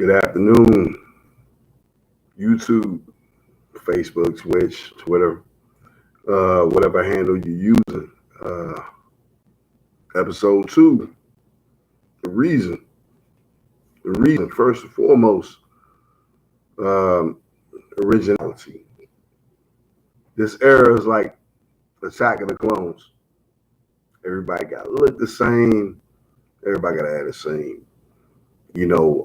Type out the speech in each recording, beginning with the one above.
Good afternoon, YouTube, Facebook, Twitch, Twitter, whatever handle you're using. Episode 2, the reason, first and foremost, um, originality. This era is like Attack of the Clones. Everybody got to look the same. Everybody got to have the same,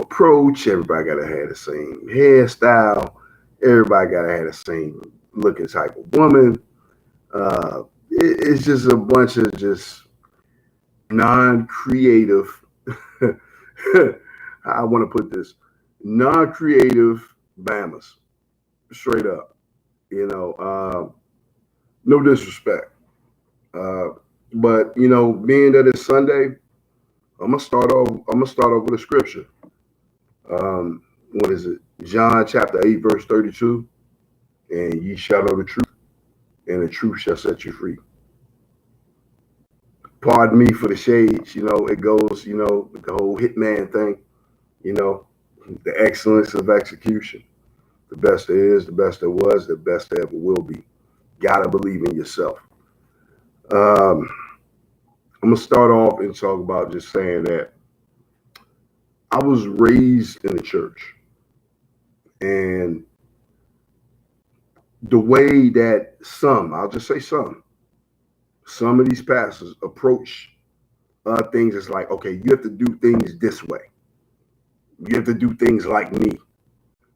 approach. Everybody got to have the same hairstyle. Everybody got to have the same looking type of woman. It's just a bunch of just non-creative, I want to put this, non-creative Bamas, straight up. No disrespect. But being that it's Sunday, I'm gonna start off with a scripture. What is it? John chapter 8, verse 32. And ye shall know the truth, and the truth shall set you free. Pardon me for the shades, it goes, with the whole hitman thing, the excellence of execution. The best there is, the best there was, the best there ever will be. Gotta believe in yourself. I'm gonna start off and talk about just saying that I was raised in the church, and the way that I'll just say some of these pastors approach things is like, okay, you have to do things this way. You have to do things like me.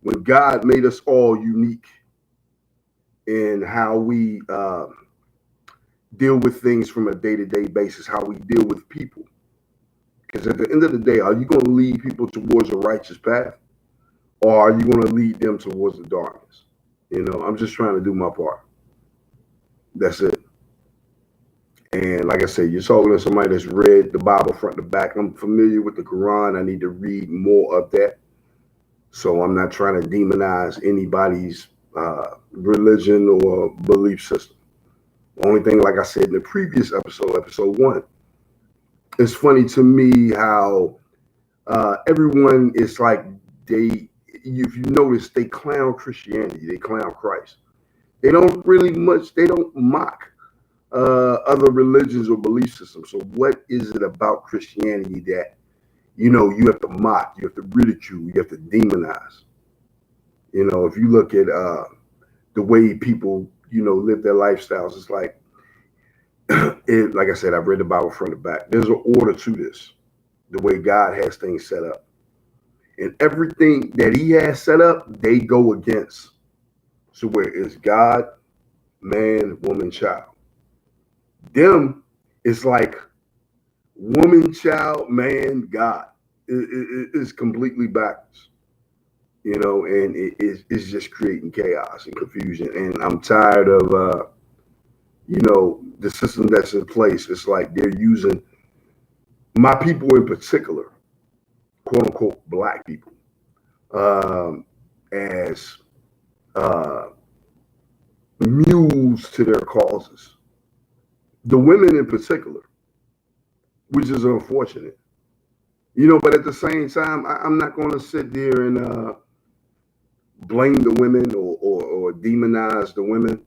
When God made us all unique in how we deal with things from a day-to-day basis, how we deal with people. Because at the end of the day, are you going to lead people towards a righteous path, or are you going to lead them towards the darkness? I'm just trying to do my part. That's it. And like I said, you're talking to somebody that's read the Bible front to back. I'm familiar with the Quran. I need to read more of that. So I'm not trying to demonize anybody's religion or belief system. The only thing, like I said in the previous episode 1, it's funny to me how everyone is like, if you notice, they clown Christianity, they clown Christ. They don't mock other religions or belief systems. So what is it about Christianity that, you have to mock, you have to ridicule, you have to demonize? If you look at the way people, live their lifestyles, it's like, like I said, I've read the Bible front to back. There's an order to this, the way God has things set up. And everything that he has set up, they go against. So where is God, man, woman, child? Them is like woman, child, man, God. It's completely backwards, and it's just creating chaos and confusion. And I'm tired of, the system that's in place. It's like they're using my people in particular, quote unquote, black people, as mules to their causes. The women in particular, which is unfortunate, but at the same time, I'm not going to sit there and blame the women or demonize the women,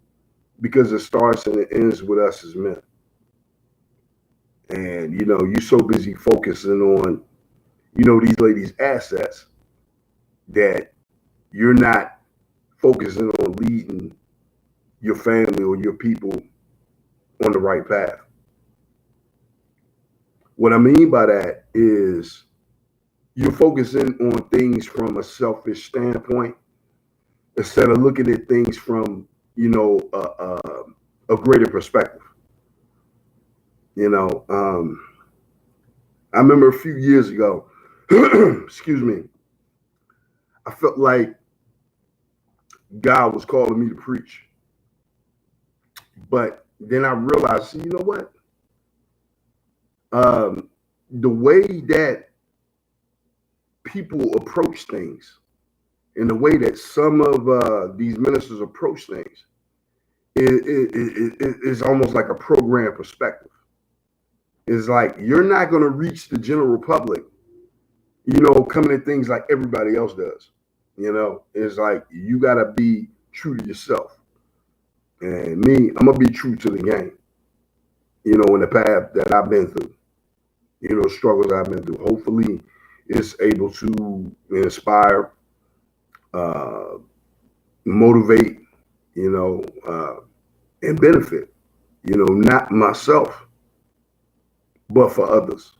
because it starts and it ends with us as men. And, you're so busy focusing on, these ladies' assets that you're not focusing on leading your family or your people on the right path. What I mean by that is you're focusing on things from a selfish standpoint instead of looking at things from, a greater perspective. I remember a few years ago, excuse me, I felt like God was calling me to preach. But then I realized, you know what? The way that people approach things and the way that some of these ministers approach things is almost like a program perspective. It's like you're not going to reach the general public coming at things like everybody else does. It's like you gotta be true to yourself. And me, I'm gonna be true to the game. In the path that I've been through, struggles I've been through. Hopefully, it's able to inspire, uh, motivate, and benefit. Not myself, but for others.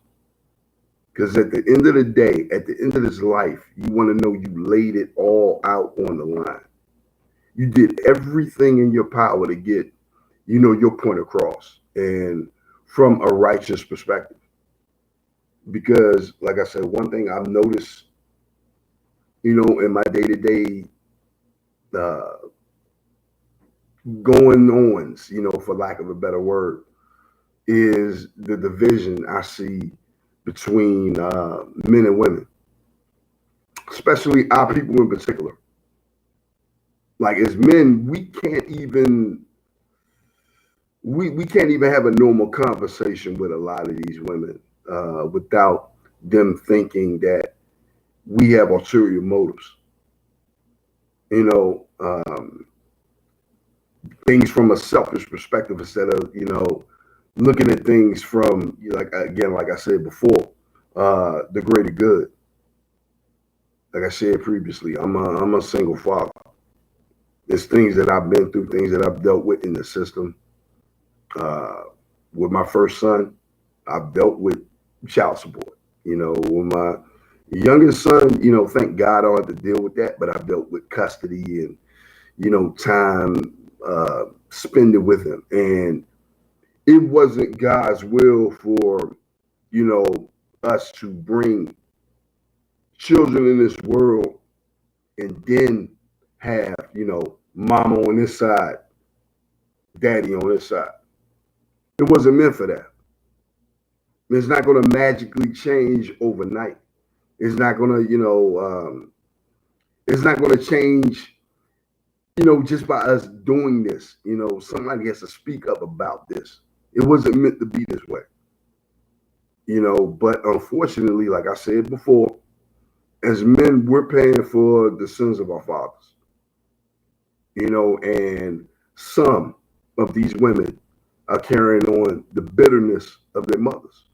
Because at the end of the day, at the end of this life, you want to know you laid it all out on the line. You did everything in your power to get, your point across, and from a righteous perspective. Because, like I said, one thing I've noticed, in my day-to-day going ons, for lack of a better word, is the division I see between men and women, especially our people in particular. Like as men, we can't even have a normal conversation with a lot of these women without them thinking that we have ulterior motives. Things from a selfish perspective instead of looking at things from like I said before, the greater good. Like I said previously, I'm a single father. There's things that I've been through, things that I've dealt with in the system. With my first son, I've dealt with child support. With my youngest son, thank God I don't have to deal with that, but I've dealt with custody and time spending with him, and it wasn't God's will for us to bring children in this world and then have mama on this side, daddy on this side. It wasn't meant for that. It's not going to magically change overnight. It's not going to it's not going to change just by us doing this. Somebody has to speak up about this. It wasn't meant to be this way. But unfortunately, like I said before, as men, we're paying for the sins of our fathers. And some of these women are carrying on the bitterness of their mothers.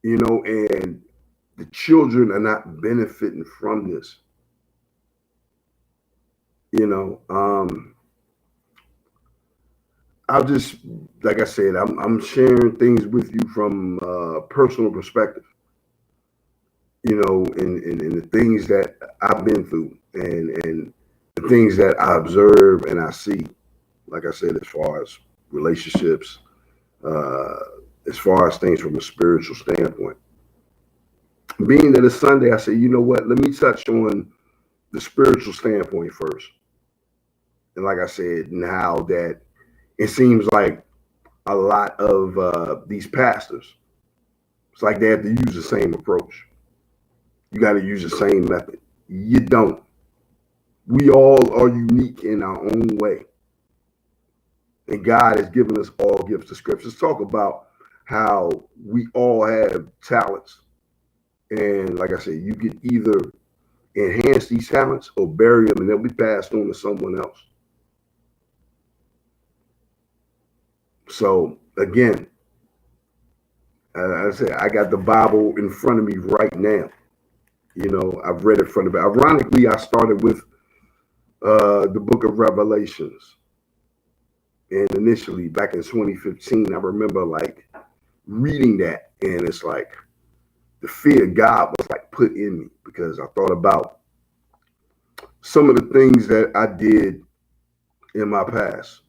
And the children are not benefiting from this. I'll just, like I said, I'm sharing things with you from personal perspective, and the things that I've been through and the things that I observe and I see, like I said, as far as relationships, as far as things from a spiritual standpoint. Being that it's Sunday, I say, you know what, let me touch on the spiritual standpoint first. And like I said, now that it seems like a lot of these pastors, it's like they have to use the same approach. You got to use the same method. You don't. We all are unique in our own way. And God has given us all gifts. The scriptures talk about how we all have talents. And like I said, you can either enhance these talents or bury them and they'll be passed on to someone else. So again, I said, I got the Bible in front of me right now. I've read it from the back. Ironically, I started with the book of Revelations. And initially, back in 2015, I remember like reading that. And it's like the fear of God was like put in me because I thought about some of the things that I did in my past.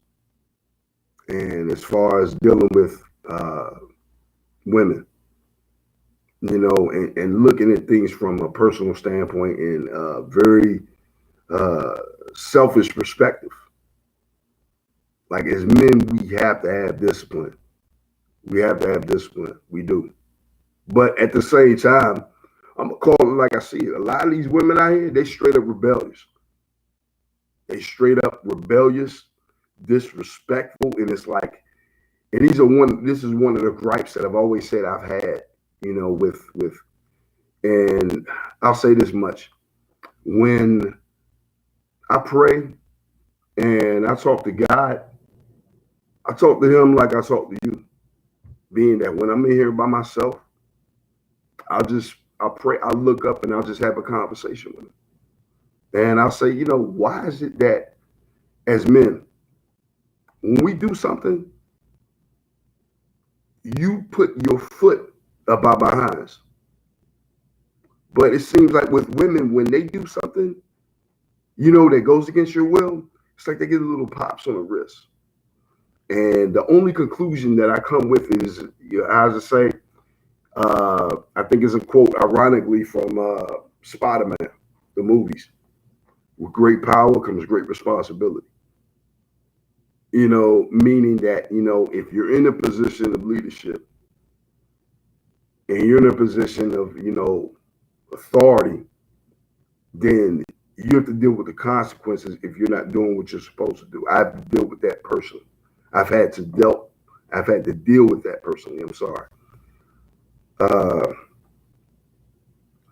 And as far as dealing with women, and looking at things from a personal standpoint and a very selfish perspective. Like as men, we have to have discipline. We have to have discipline. We do. But at the same time, I'm going to call it like I see it. A lot of these women out here, they straight up rebellious. They straight up rebellious, disrespectful. And it's like, and this is one of the gripes that I've always said I've had, with And I'll say this much. When I pray and I talk to God, I talk to him like I talk to you. Being that when I'm in here by myself, I'll pray, I'll look up and I'll just have a conversation with him. And I'll say, why is it that as men, when we do something, you put your foot up our behinds? But it seems like with women, when they do something, that goes against your will, it's like they get a little pops on the wrist. And the only conclusion that I come with is, as I say, I think it's a quote, ironically, from Spider-Man, the movies. With great power comes great responsibility. Meaning that, if you're in a position of leadership and you're in a position of, authority, then you have to deal with the consequences if you're not doing what you're supposed to do. I've dealt with that personally. I've had to deal with that personally. I'm sorry.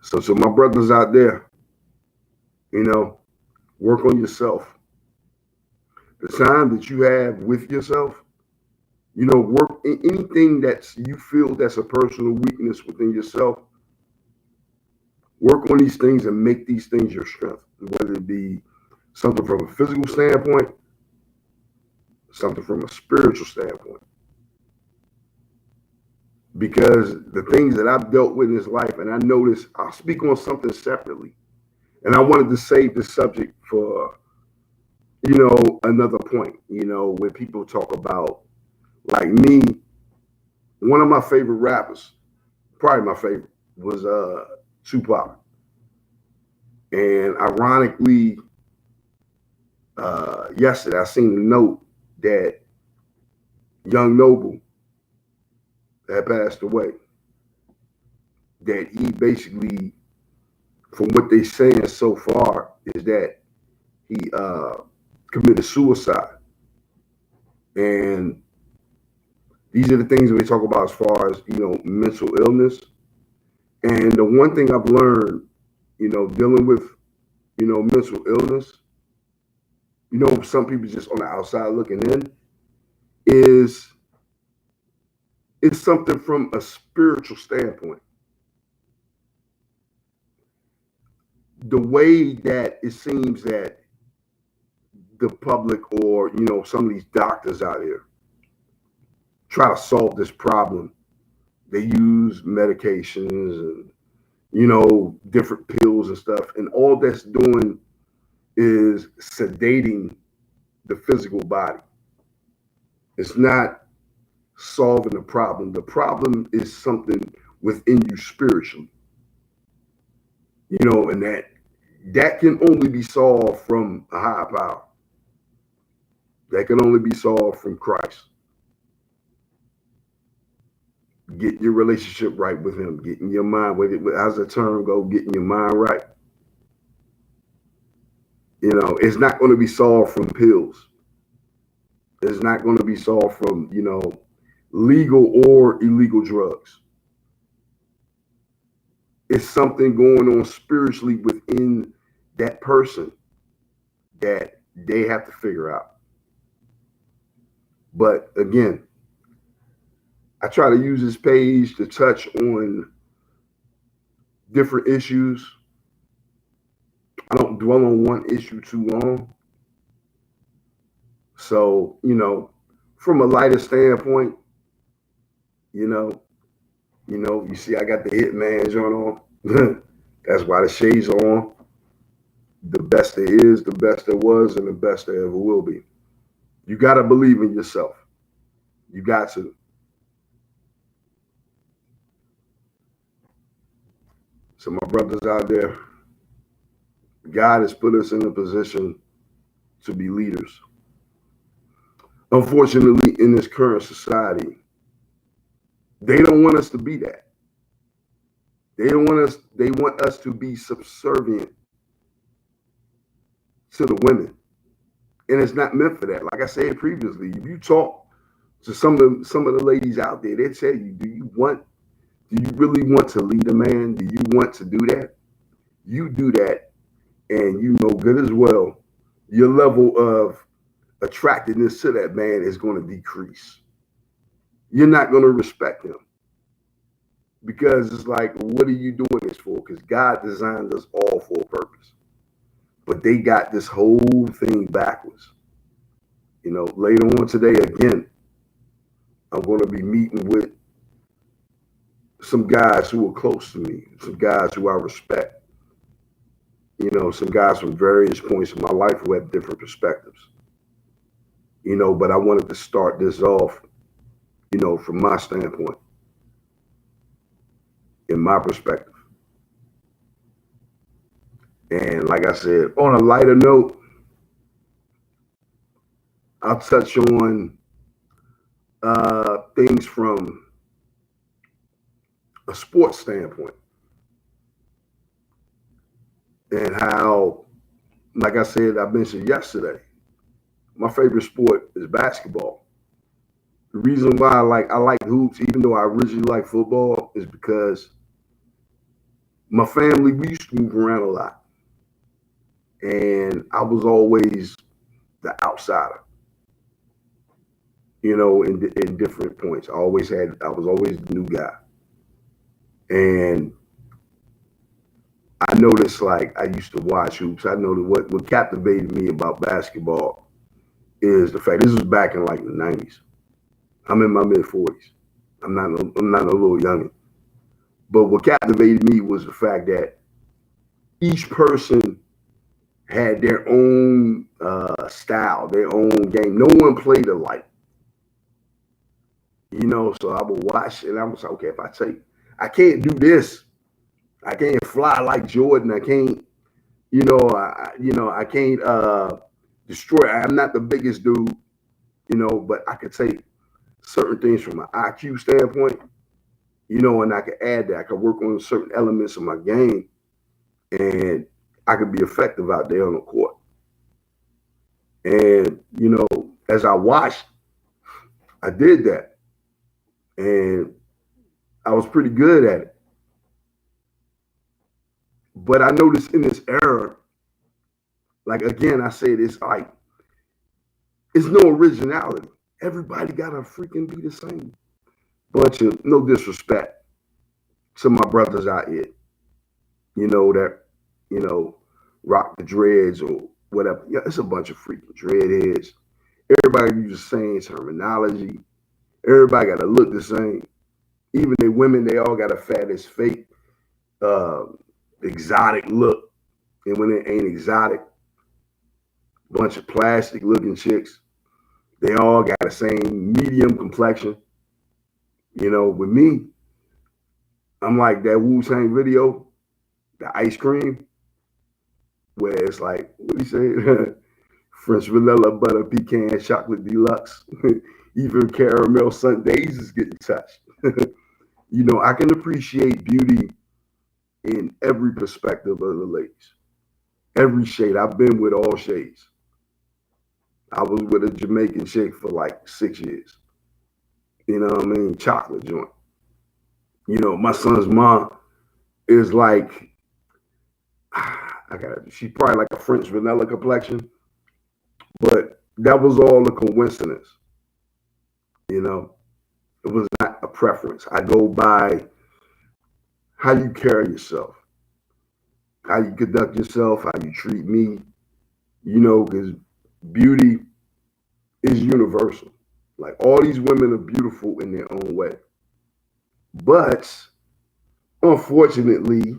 So my brothers out there, work on yourself. The time that you have with yourself, work in anything that you feel that's a personal weakness within yourself. Work on these things and make these things your strength, whether it be something from a physical standpoint, something from a spiritual standpoint. Because the things that I've dealt with in this life, and I notice, I'll speak on something separately. And I wanted to save this subject for, another point, when people talk about, like me, one of my favorite rappers, probably my favorite, was Tupac. And ironically, yesterday I seen a note that Young Noble had passed away. That he basically, from what they saying so far, is that he committed suicide. And these are the things we talk about as far as, mental illness. And the one thing I've learned, dealing with, mental illness, some people just on the outside looking in, is it's something from a spiritual standpoint. The way that it seems that the public or, some of these doctors out here try to solve this problem. They use medications and, different pills and stuff. And all that's doing is sedating the physical body. It's not solving the problem. The problem is something within you spiritually. And that can only be solved from a higher power. That can only be solved from Christ. Get your relationship right with him. Getting your mind, how's the term go? Getting your mind right. It's not going to be solved from pills. It's not going to be solved from, legal or illegal drugs. It's something going on spiritually within that person that they have to figure out. But again, I try to use this page to touch on different issues. I don't dwell on one issue too long. So, from a lighter standpoint, you see I got the Hitman joint on. That's why the shades are on. The best there is, the best there was, and the best there ever will be. You got to believe in yourself. You got to. So my brothers out there, God has put us in a position to be leaders. Unfortunately, in this current society, they don't want us to be that. They want us to be subservient to the women. And it's not meant for that. Like I said previously, if you talk to some of the ladies out there, they tell you, do you want Do you really want to lead a man? Do you want to do that? You do that, and you know good as well, your level of attractiveness to that man is going to decrease. You're not going to respect him because it's like, what are you doing this for? Because God designed us all for a purpose. But they got this whole thing backwards. You know, later on today, again, I'm going to be meeting with some guys who are close to me, some guys who I respect, you know, some guys from various points in my life who have different perspectives, you know, but I wanted to start this off, you know, from my standpoint, in my perspective. And like I said, on a lighter note, I'll touch on things from a sports standpoint and how, like I said, I mentioned yesterday, my favorite sport is basketball. The reason why I like hoops, even though I originally like football, is because my family, we used to move around a lot. And I was always the outsider, you know, in different points. I was always the new guy. And I noticed, like, I used to watch hoops. I know that what captivated me about basketball is the fact, this was back in like the 90s. I'm in my mid 40s. I'm not a little youngin'. But what captivated me was the fact that each person had their own style, their own game. No one played alike. You know, so I would watch and I was like, okay, I can't do this. I can't fly like Jordan. I can't, I can't destroy. I'm not the biggest dude, you know, but I could take certain things from an IQ standpoint, you know, and I could add that. I could work on certain elements of my game, and I could be effective out there on the court. And, you know, as I watched, I did that. And I was pretty good at it. But I noticed in this era, like again, I say this, like, it's no originality. Everybody gotta freaking be the same. Bunch of, no disrespect to my brothers out here, you know, that, you know, rock the dreads or whatever. Yeah, it's a bunch of freaking dreadheads. Everybody uses the same terminology. Everybody got to look the same. Even the women, they all got a fat as fake, exotic look. And when it ain't exotic, bunch of plastic looking chicks. They all got the same medium complexion. You know, with me, I'm like that Wu-Tang video, the ice cream, where it's like, what do you say? French vanilla, butter, pecan, chocolate deluxe. Even caramel sundaes is getting touched. You know, I can appreciate beauty in every perspective of the ladies. Every shade. I've been with all shades. I was with a Jamaican chick for like 6 years. You know what I mean? Chocolate joint. You know, my son's mom is like, she's probably like a French vanilla complexion, but that was all a coincidence. You know, it was not a preference. I go by how you carry yourself, how you conduct yourself, how you treat me, you know, because beauty is universal. Like, all these women are beautiful in their own way. But unfortunately,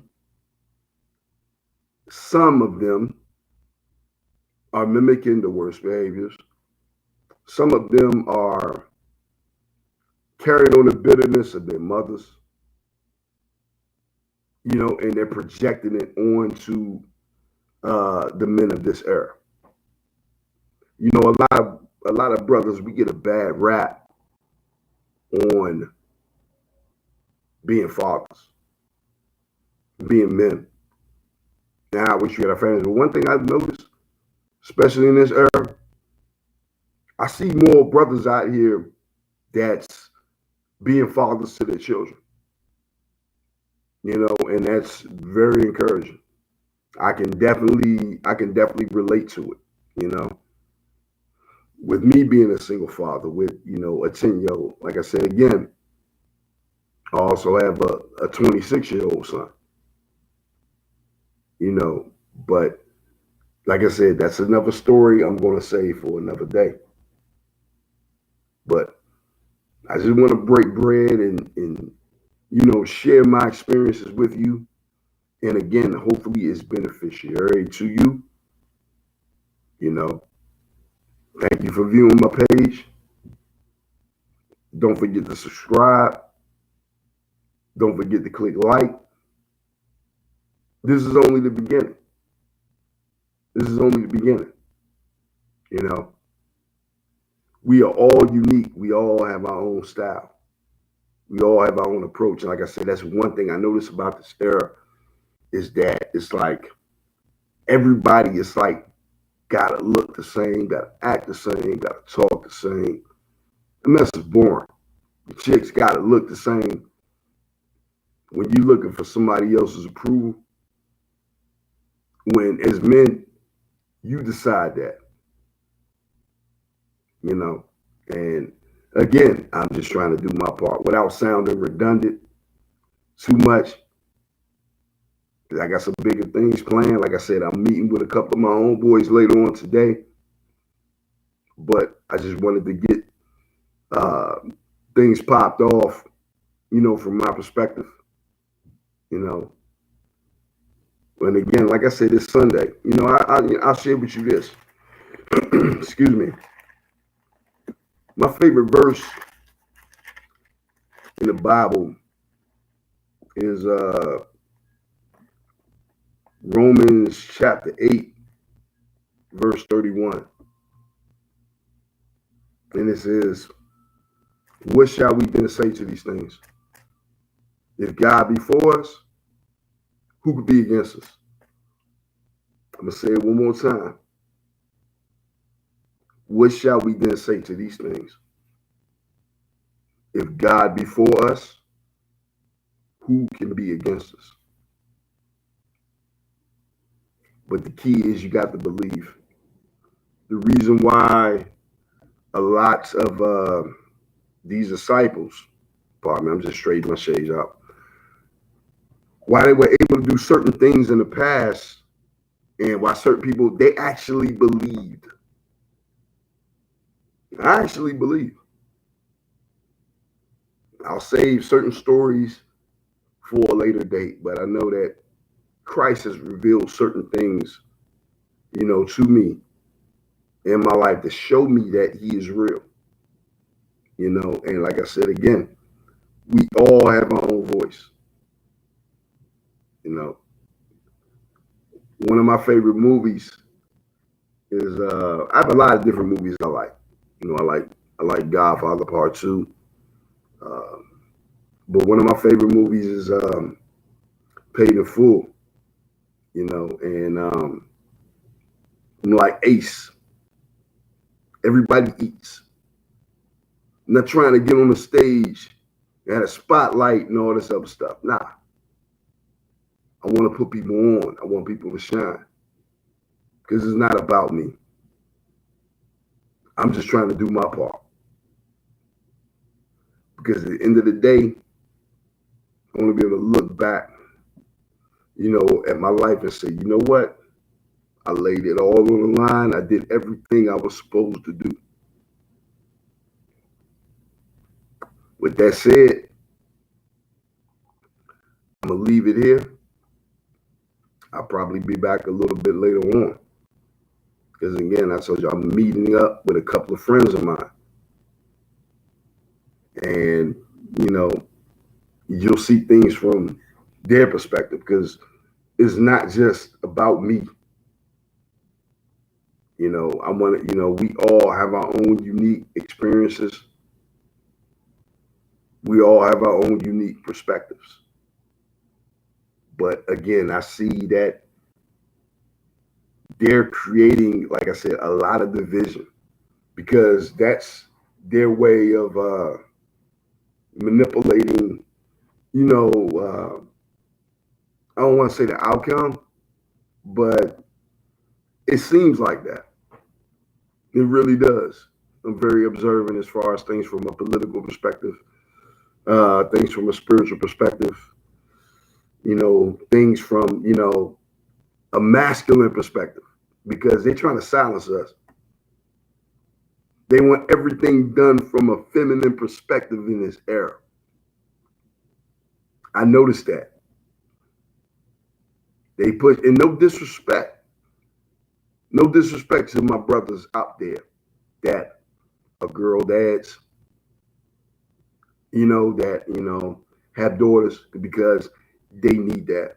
some of them are mimicking the worst behaviors. Some of them are carrying on the bitterness of their mothers, you know, and they're projecting it onto the men of this era. You know, a lot of brothers, we get a bad rap on being fathers, being men. Now, I wish you had a family. But one thing I've noticed, especially in this era, I see more brothers out here that's being fathers to their children. and that's very encouraging. I can definitely relate to it, you know. With me being a single father with, a 10-year-old, like I said again, I also have a 26-year-old son, you know, but like I said, that's another story I'm going to save for another day. But I just want to break bread and share my experiences with you. And again, hopefully it's beneficiary to you. You know, thank you for viewing my page. Don't forget to subscribe. Don't forget to click like. This is only the beginning. This is only the beginning. You know, we are all unique. We all have our own style. We all have our own approach. And like I said, that's one thing I noticed about this era is that it's like everybody is like gotta look the same, gotta act the same, gotta talk the same. The mess is boring. The chicks gotta look the same. When you're looking for somebody else's approval, when as men, you decide that, and again, I'm just trying to do my part without sounding redundant too much. I got some bigger things planned. Like I said, I'm meeting with a couple of my homeboys later on today. But I just wanted to get things popped off, from my perspective, you know. And again, like I said, it's Sunday. I'll share with you this. Excuse me. My favorite verse in the Bible is Romans chapter 8, verse 31. And it says, what shall we then say to these things? If God be for us, who could be against us? I'm going to say it one more time. What shall we then say to these things? If God be for us, who can be against us? But the key is you got to believe. The reason why a lot of these disciples, pardon me, I'm just straightening my shades out, why they were able to do certain things in the past and why certain people, they actually believed. I actually believe. I'll save certain stories for a later date, but I know that Christ has revealed certain things, to me in my life to show me that he is real, and like I said again, we all have our own voice. One of my favorite movies is I have a lot of different movies I like. I like Godfather Part 2. But one of my favorite movies is Paid in Full, and like Ace. Everybody eats. I'm not trying to get on the stage and a spotlight and all this other stuff. Nah. I want to put people on. I want people to shine. Because it's not about me. I'm just trying to do my part. Because at the end of the day, I want to be able to look back, at my life and say, you know what? I laid it all on the line. I did everything I was supposed to do. With that said, I'm going to leave it here. I'll probably be back a little bit later on. Because again, I told you I'm meeting up with a couple of friends of mine. And, you'll see things from their perspective because it's not just about me. I want to, we all have our own unique experiences. We all have our own unique perspectives. But again, I see that they're creating, like I said, a lot of division because that's their way of manipulating, I don't want to say the outcome, but it seems like that. It really does. I'm very observant as far as things from a political perspective, things from a spiritual perspective, things from, a masculine perspective, because they're trying to silence us. They want everything done from a feminine perspective in this era. I noticed that. They put, and no disrespect to my brothers out there that are girl dads, that have daughters, because they need that.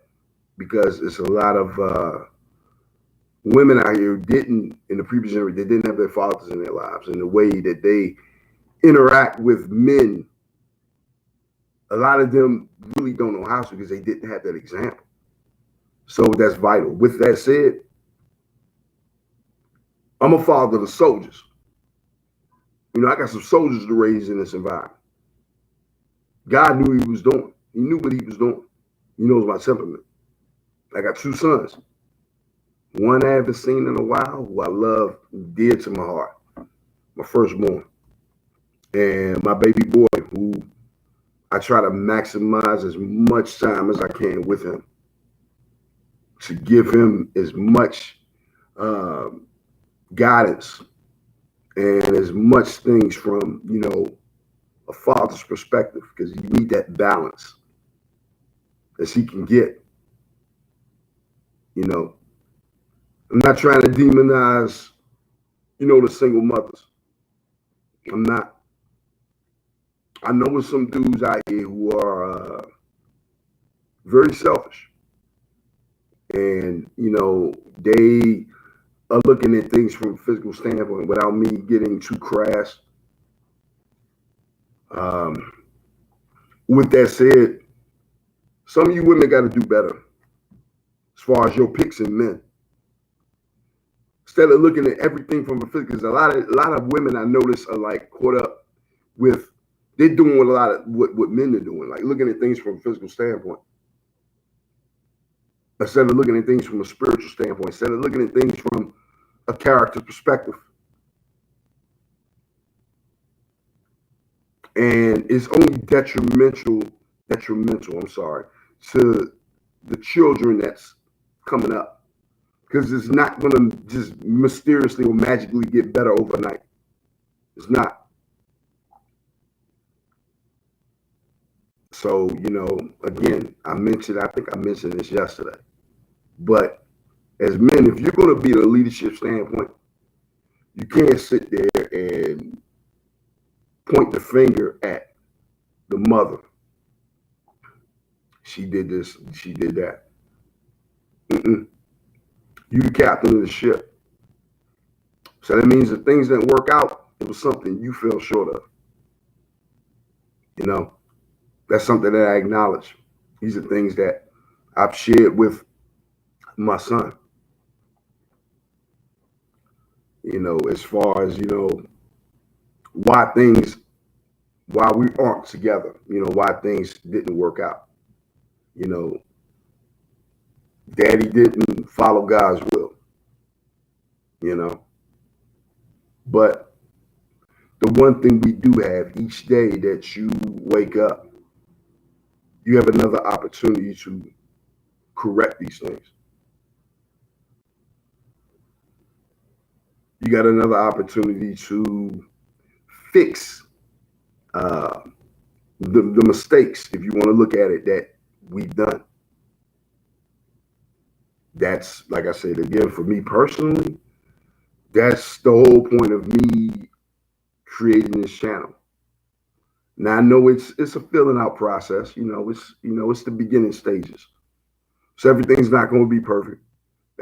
Because it's a lot of women out here who didn't, in the previous generation, they didn't have their fathers in their lives, and the way that they interact with men, a lot of them really don't know how to, because they didn't have that example. So that's vital. With that said, I'm a father of the soldiers. I got some soldiers to raise in this environment. God knew what he was doing. He knew what he was doing. He knows my temperament. I got 2 sons. One I haven't seen in a while, who I love dear to my heart, my firstborn. And my baby boy, who I try to maximize as much time as I can with him, to give him as much guidance and as much things from, a father's perspective, because you need that balance as he can get. I'm not trying to demonize, the single mothers. I'm not. I know there's some dudes out here who are very selfish. And, they are looking at things from a physical standpoint without me getting too crass. With that said, some of you women got to do better as far as your picks in men. Instead of looking at everything from a physical, because a lot of women I notice are like caught up with, they're doing what a lot of what men are doing, like looking at things from a physical standpoint, instead of looking at things from a spiritual standpoint, instead of looking at things from a character perspective. And it's only detrimental, to the children that's coming up, because it's not going to just mysteriously or magically get better overnight. It's not. So, again, I think I mentioned this yesterday, but as men, if you're going to be the leadership standpoint, you can't sit there and point the finger at the mother. She did this, she did that. You the captain of the ship. So that means that things didn't work out, it was something you fell short of. That's something that I acknowledge. These are things that I've shared with my son. As far as, why we aren't together, why things didn't work out. Daddy didn't follow God's will, but the one thing we do have, each day that you wake up, you have another opportunity to correct these things. You got another opportunity to fix the mistakes, if you want to look at it, that we've done. That's, like I said, again, for me personally, that's the whole point of me creating this channel. Now I know it's a filling out process. It's the beginning stages. So everything's not going to be perfect.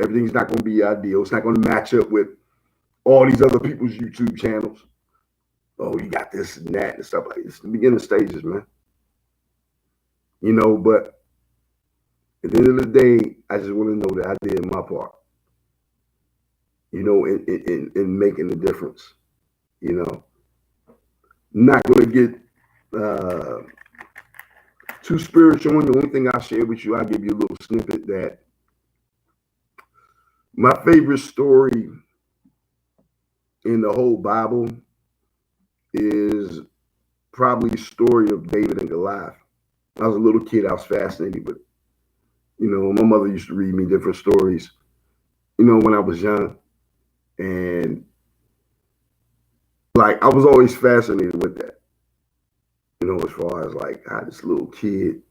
Everything's not going to be ideal. It's not going to match up with all these other people's YouTube channels. Oh, you got this and that and stuff like this. It's the beginning stages, man. But at the end of the day, I just want to know that I did my part. In making the difference. Not going to get too spiritual one. The only thing I'll share with you, I'll give you a little snippet that my favorite story in the whole Bible is probably the story of David and Goliath. I was a little kid, I was fascinated with it. You know, my mother used to read me different stories, you know, when I was young. And like, I was always fascinated with that. You know, as far as like how this little kid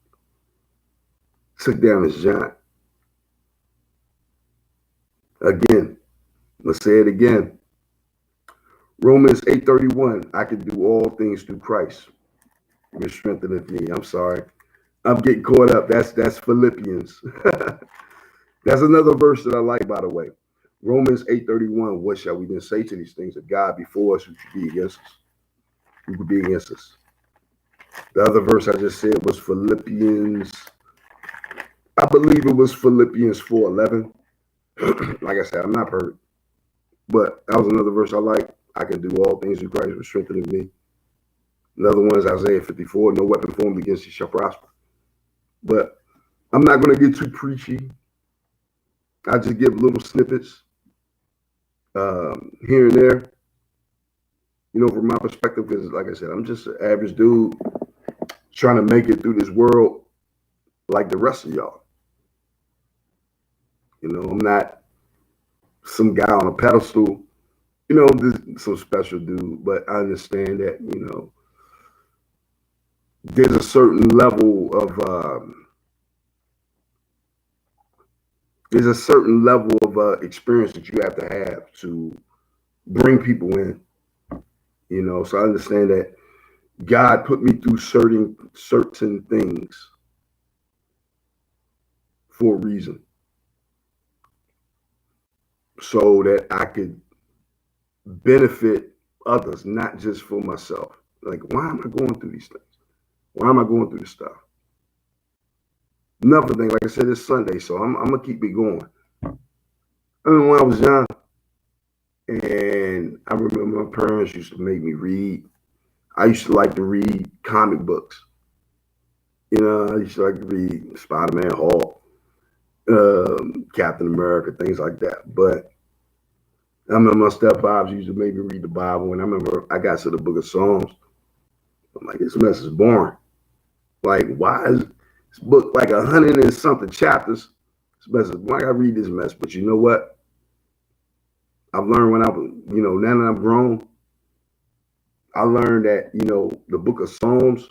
took down this giant. Again, let's say it again. Romans 8:31, I can do all things through Christ, which strengtheneth me. I'm sorry. I'm getting caught up. That's Philippians. That's another verse that I like, by the way. Romans 8:31, what shall we then say to these things? If God be for us, who should be against us? Who could be against us? The other verse I just said was Philippians. I believe it was Philippians 4:11. Like I said, I'm not perfect, but that was another verse I like. I can do all things through Christ, which strengtheneth me. Another one is Isaiah 54. No weapon formed against you shall prosper. But I'm not going to get too preachy. I just give little snippets here and there. You know, from my perspective, because like I said, I'm just an average dude trying to make it through this world like the rest of y'all. You know, I'm not some guy on a pedestal, you know, some special dude, but I understand that, you know, there's a certain level of experience that you have to bring people in, you know. So I understand that God put me through certain things for a reason, so that I could benefit others, not just for myself. Like, why am I going through these things? Why am I going through this stuff? Another thing, like I said, it's Sunday, so I'm gonna keep it going. I mean, when I was young, and I remember my parents used to make me read. I used to like to read comic books. You know, I used to like to read Spider-Man, Hulk, Captain America, things like that. But I remember my stepfathers used to make me read the Bible, and I remember I got to the book of Psalms. I'm like, this mess is boring. Like, why is this book like 100 and something chapters? This mess is, why I gotta read this mess? But you know what? I've learned when I was, you know, now that I'm grown, I learned that, you know, the book of Psalms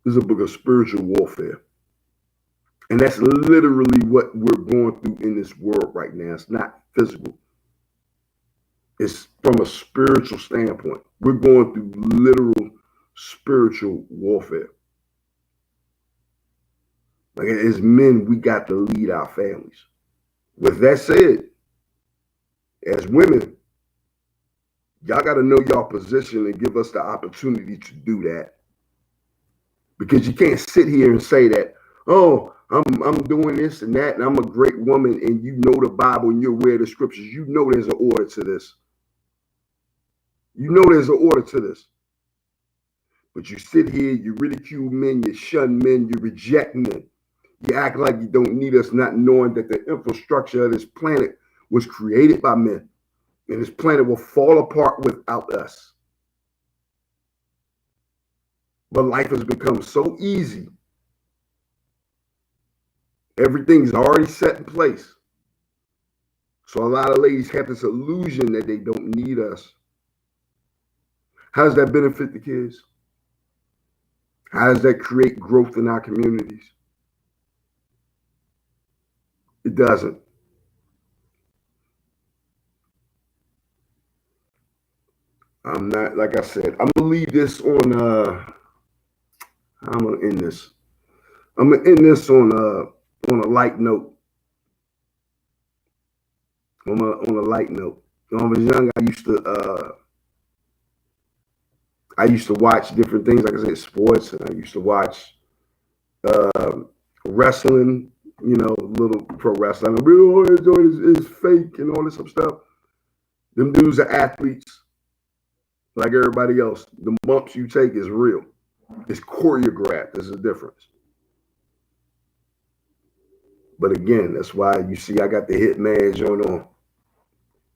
is a book of spiritual warfare. And that's literally what we're going through in this world right now. It's not physical. It's from a spiritual standpoint. We're going through literal spiritual warfare. Like, as men, we got to lead our families. With that said, as women, y'all got to know y'all position and give us the opportunity to do that. Because you can't sit here and say that, oh, I'm doing this and that, and I'm a great woman, and you know the Bible and you're aware of the scriptures. You know there's an order to this. You know there's an order to this. But you sit here, you ridicule men, you shun men, you reject men. You act like you don't need us, not knowing that the infrastructure of this planet was created by men. And this planet will fall apart without us. But life has become so easy. Everything's already set in place. So a lot of ladies have this illusion that they don't need us. How does that benefit the kids? How does that create growth in our communities? It doesn't. I'm not, like I said, I'm gonna leave this on I'm gonna end this. I'm gonna end this on a light note. On a light note. When I was young, I used to watch different things, like I said, sports, and I used to watch wrestling, you know, little pro wrestling. All they're doing is fake and all this stuff. Them dudes are athletes like everybody else. The bumps you take is real. It's choreographed. There's a difference. But again, that's why you see I got the Hitman joint on.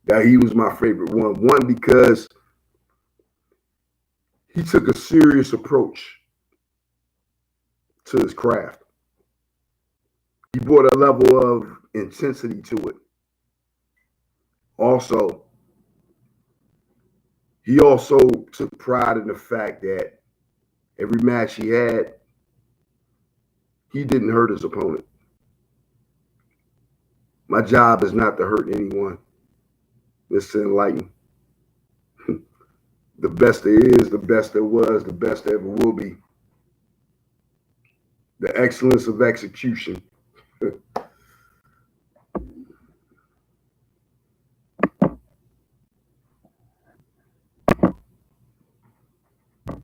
Now he was my favorite one. One, because he took a serious approach to his craft. He brought a level of intensity to it. Also, he also took pride in the fact that every match he had, he didn't hurt his opponent. My job is not to hurt anyone. It's to enlighten. The best there is, the best there was, the best there ever will be. The excellence of execution.